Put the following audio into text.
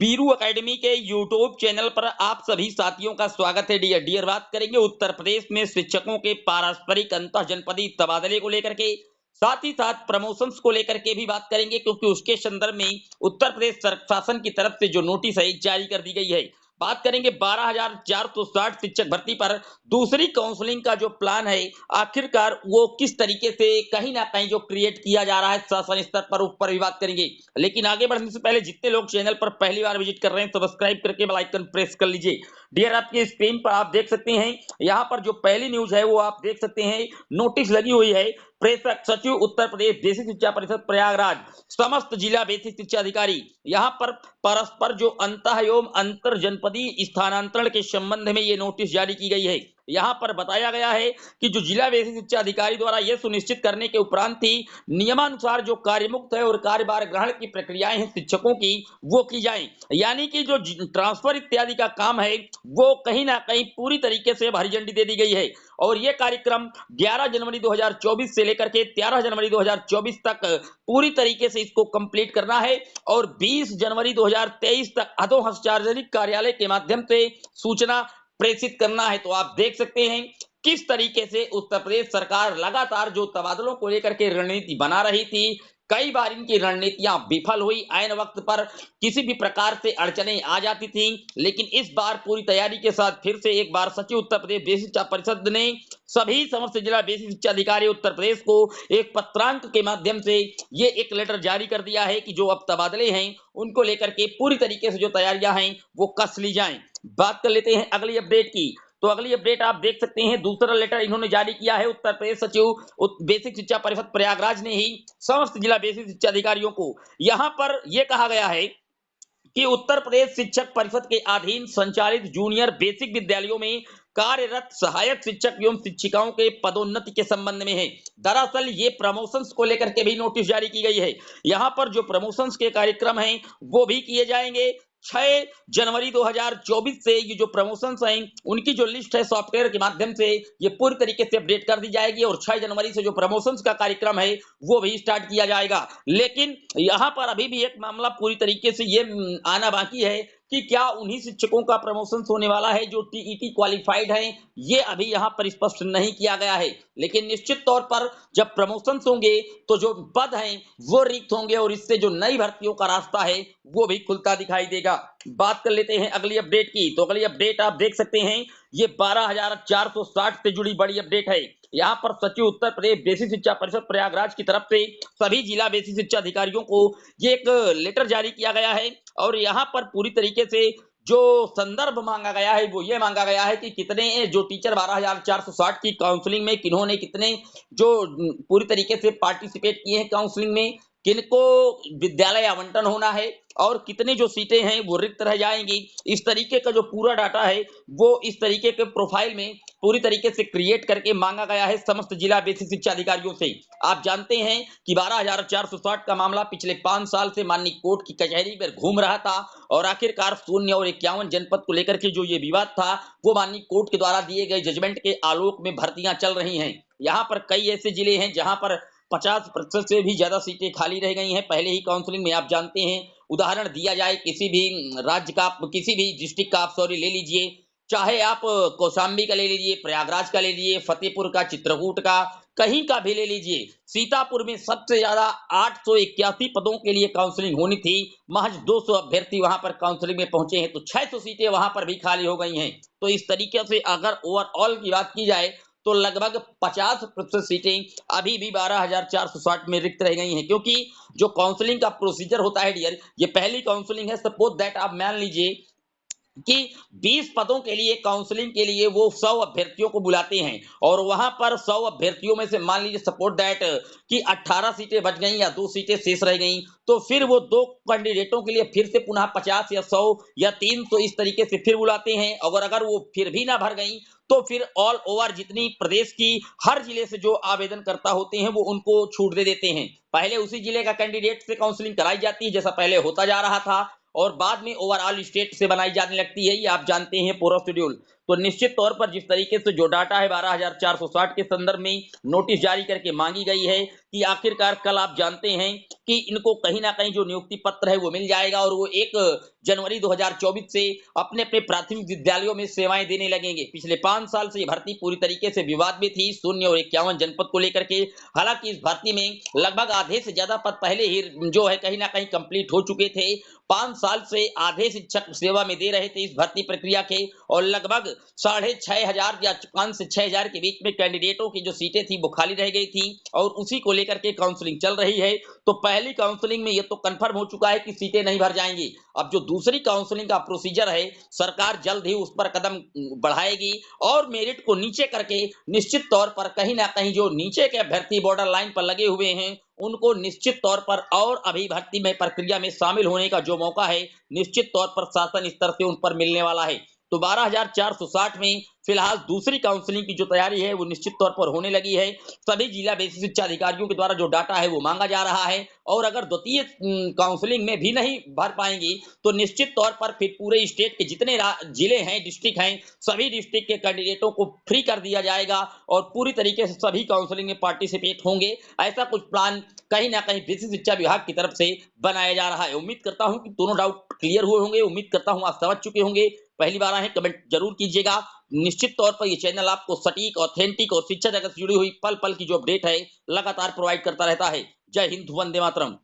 Biru academy के YouTube channel पर आप सभी साथियों का स्वागत है। डियर बात करेंगे उत्तर प्रदेश में शिक्षकों के पारस्परिक अंतर जनपदीय तबादले को लेकर के, साथ ही साथ प्रमोशंस को लेकर के भी बात करेंगे, क्योंकि उसके संदर्भ में उत्तर प्रदेश शासन की तरफ से जो नोटिस है जारी कर दी गई है। बात करेंगे 12,460 शिक्षक भर्ती पर दूसरी काउंसलिंग का जो प्लान है, आखिरकार वो किस तरीके से कहीं ना कहीं जो क्रिएट किया जा रहा है शासन स्तर पर, ऊपर भी बात करेंगे। लेकिन आगे बढ़ने से पहले जितने लोग चैनल पर पहली बार विजिट कर रहे हैं, सब्सक्राइब करके बेल आइकन प्रेस कर लीजिए। डियर, आपकी स्क्रीन पर आप देख सकते हैं, यहाँ पर जो पहली न्यूज है वो आप देख सकते हैं, नोटिस लगी हुई है। प्रेषक सचिव उत्तर प्रदेश बेसिक शिक्षा परिषद प्रयागराज, समस्त जिला बेसिक शिक्षा अधिकारी, यहाँ पर परस्पर जो अंतः एवं अंतर जनपदीय स्थानांतरण के संबंध में ये नोटिस जारी की गई है। यहाँ पर बताया गया है कि जो जिला बेसिक शिक्षा अधिकारी द्वारा यह सुनिश्चित करने के उपरांत ही नियमानुसार जो कार्यमुक्त है और कार्यभार ग्रहण की प्रक्रियाएं हैं शिक्षकों की, वो की जाएं। यानी कि जो ट्रांसफर इत्यादि का काम है वो कहीं ना कहीं पूरी तरीके से हरी झंडी दे दी गई है। और ये कार्यक्रम 11 जनवरी 2024 से लेकर के 13 जनवरी 2024 तक पूरी तरीके से इसको कंप्लीट करना है और 20 जनवरी 2023 तक अधोहस्त सार्वजनिक कार्यालय के माध्यम से सूचना प्रेषित करना है। तो आप देख सकते हैं किस तरीके से उत्तर प्रदेश सरकार लगातार जो तबादलों को लेकर के रणनीति बना रही थी, कई बार इनकी रणनीतियां विफल हुई, ऐन वक्त पर किसी भी प्रकार से अड़चनें आ जाती थी। लेकिन इस बार पूरी तैयारी के साथ फिर से एक बार सचिव उत्तर प्रदेश बेसिक शिक्षा परिषद ने सभी समस्त जिला बेसिक शिक्षा अधिकारी उत्तर प्रदेश को एक पत्रांक के माध्यम से ये एक लेटर जारी कर दिया है कि जो अब तबादले हैं उनको लेकर के पूरी तरीके से जो तैयारियां हैं वो कस ली जाएं। बात कर लेते हैं अगली अपडेट की। तो अगली अपडेट आप देख सकते हैं, दूसरा लेटर इन्होंने जारी किया है उत्तर प्रदेश सचिव बेसिक शिक्षा परिषद प्रयागराज ने ही समस्त जिला बेसिक शिक्षा अधिकारियों को। यहां पर यह कहा गया है कि उत्तर प्रदेश शिक्षक परिषद के अधीन संचालित जूनियर बेसिक विद्यालयों में कार्यरत सहायक शिक्षक एवं शिक्षिकाओं के पदोन्नति के संबंध में है। दरअसल ये प्रमोशंस को लेकर के भी नोटिस जारी की गई है। यहां पर जो प्रमोशंस के कार्यक्रम हैं वो भी किए जाएंगे। 6 जनवरी 2024 से ये जो प्रमोशंस हैं उनकी जो लिस्ट है सॉफ्टवेयर के माध्यम से ये पूरी तरीके से अपडेट कर दी जाएगी और 6 जनवरी से जो प्रमोशंस का कार्यक्रम है वो भी स्टार्ट किया जाएगा। लेकिन यहां पर अभी भी एक मामला पूरी तरीके से ये आना बाकी है कि क्या उन्हीं शिक्षकों का प्रमोशन होने वाला है जो टीईटी क्वालिफाइड हैं, ये अभी यहां पर स्पष्ट नहीं किया गया है। लेकिन निश्चित तौर पर जब प्रमोशन होंगे तो जो पद हैं वो रिक्त होंगे और इससे जो नई भर्तियों का रास्ता है वो भी खुलता दिखाई देगा। बात कर लेते हैं अगली अपडेट की। तो अगली अपडेट आप देख सकते हैं, ये 12,460 से जुड़ी बड़ी अपडेट है। यहाँ पर सचिव उत्तर प्रदेश बेसिक शिक्षा परिषद प्रयागराज की तरफ से सभी जिला बेसिक शिक्षा अधिकारियों को ये एक लेटर जारी किया गया है और यहाँ पर पूरी तरीके से जो संदर्भ मांगा गया है वो ये मांगा गया है कि कितने जो टीचर 12,460 की काउंसलिंग में किन्होंने कितने जो पूरी तरीके से पार्टिसिपेट किए हैं काउंसलिंग में, किनको विद्यालय आवंटन होना है और कितने जो सीटें हैं वो रिक्त रह जाएंगी। इस तरीके का जो पूरा डाटा है वो इस तरीके के प्रोफाइल में पूरी तरीके से क्रिएट करके मांगा गया है समस्त जिला बेसिक शिक्षा अधिकारियों से। आप जानते हैं कि 12,460 का मामला पिछले 5 साल से माननीय कोर्ट की कचहरी पर घूम रहा था और आखिरकार 0 और 51 जनपद को लेकर के जो ये विवाद था वो माननीय कोर्ट के द्वारा दिए गए जजमेंट के आलोक में भर्तियां चल रही हैं। यहाँ पर कई ऐसे जिले हैं जहां पर 50% से भी ज्यादा सीटें खाली रह गई हैं पहले ही काउंसलिंग में। आप जानते हैं, उदाहरण दिया जाए किसी भी राज्य का, किसी भी डिस्ट्रिक्ट का आप ले लीजिए, चाहे आप कौशाम्बी का ले लीजिए, प्रयागराज का ले लीजिए, फतेहपुर का, चित्रकूट का, कहीं का भी ले लीजिए। सीतापुर में सबसे ज्यादा 881 पदों के लिए काउंसलिंग होनी थी, महज 200 अभ्यर्थी वहां पर काउंसलिंग में पहुंचे हैं, तो 600 सीटें वहां पर भी खाली हो गई हैं। तो इस तरीके से अगर ओवरऑल की बात की जाए तो लगभग 50% सीटें अभी भी 12,460 में रिक्त रह गई हैं, क्योंकि जो काउंसलिंग का प्रोसीजर होता है डियर, ये पहली काउंसलिंग है। सपोज दैट आप मान लीजिए कि 20 पदों के लिए काउंसलिंग के लिए वो 100 अभ्यर्थियों को बुलाते हैं और वहां पर 100 अभ्यर्थियों में से मान लीजिए सपोर्ट दैट कि 18 सीटें बच गई या 2 सीटें शेष रह गई, तो फिर वो 2 कैंडिडेटों के लिए फिर से पुनः 50 या 100 या 300 इस तरीके से फिर बुलाते हैं। और अगर वो फिर भी ना भर गई तो फिर ऑल ओवर जितनी प्रदेश की हर जिले से जो आवेदनकर्ता होते हैं वो उनको छूट दे देते हैं। पहले उसी जिले का कैंडिडेट से काउंसलिंग कराई जाती है जैसा पहले होता जा रहा था और बाद में ओवरऑल स्टेट से बनाई जाने लगती है। ये आप जानते हैं पूरा शेड्यूल। तो निश्चित तौर पर जिस तरीके से जो डाटा है 12,460 के संदर्भ में नोटिस जारी करके मांगी गई है कि आखिरकार कल आप जानते हैं कि इनको कहीं ना कहीं जो नियुक्ति पत्र है वो मिल जाएगा और वो 1 जनवरी 2024 से अपने अपने प्राथमिक विद्यालयों में सेवाएं देने लगेंगे। पिछले 5 साल से ये भर्ती पूरी तरीके से विवाद में थी, 0 और 51 जनपद को लेकर के। हालांकि इस भर्ती में लगभग आधे से ज्यादा पद पहले ही जो है कहीं ना कहीं कंप्लीट हो चुके थे। 5 साल से आधे शिक्षक सेवा में दे रहे थे इस भर्ती प्रक्रिया के और लगभग 6,500 या 5 से 6,000 के बीच में कैंडिडेटों की जो सीटें थी वो खाली रह गई थी और उसी को लेकर के काउंसलिंग चल रही है। तो पहली काउंसलिंग में ये तो कंफर्म हो चुका है कि सीटें नहीं भर जाएंगी। अब जो दूसरी काउंसलिंग का प्रोसीजर है, सरकार जल्द ही उस पर कदम बढ़ाएगी और मेरिट को नीचे करके निश्चित तौर पर कहीं ना कहीं जो नीचे के अभ्यर्थी बॉर्डर लाइन पर लगे हुए हैं उनको निश्चित तौर पर और अभी भर्ती में प्रक्रिया में शामिल होने का जो मौका है निश्चित तौर पर शासन स्तर से उन पर मिलने वाला है। तो 12,460 में फिलहाल दूसरी काउंसलिंग की जो तैयारी है वो निश्चित तौर पर होने लगी है। सभी जिला बेसिक शिक्षा अधिकारियों के द्वारा जो डाटा है वो मांगा जा रहा है और अगर द्वितीय काउंसलिंग में भी नहीं भर पाएंगी तो निश्चित तौर पर फिर पूरे स्टेट के जितने जिले हैं, डिस्ट्रिक्ट हैं, सभी डिस्ट्रिक्ट के कैंडिडेटों को फ्री कर दिया जाएगा और पूरी तरीके से सभी काउंसलिंग में पार्टिसिपेट होंगे। ऐसा कुछ प्लान कहीं ना कहीं बेसिक शिक्षा विभाग की तरफ से बनाया जा रहा है। उम्मीद करता हूं कि दोनों डाउट क्लियर हुए होंगे। उम्मीद करता हूं आप समझ चुके होंगे। पहली बार आए हैं कमेंट जरूर कीजिएगा। निश्चित तौर पर ये चैनल आपको सटीक, ऑथेंटिक और शिक्षा जगत से जुड़ी हुई पल पल की जो अपडेट है लगातार प्रोवाइड करता रहता है। जय हिंद, वंदे मातरम।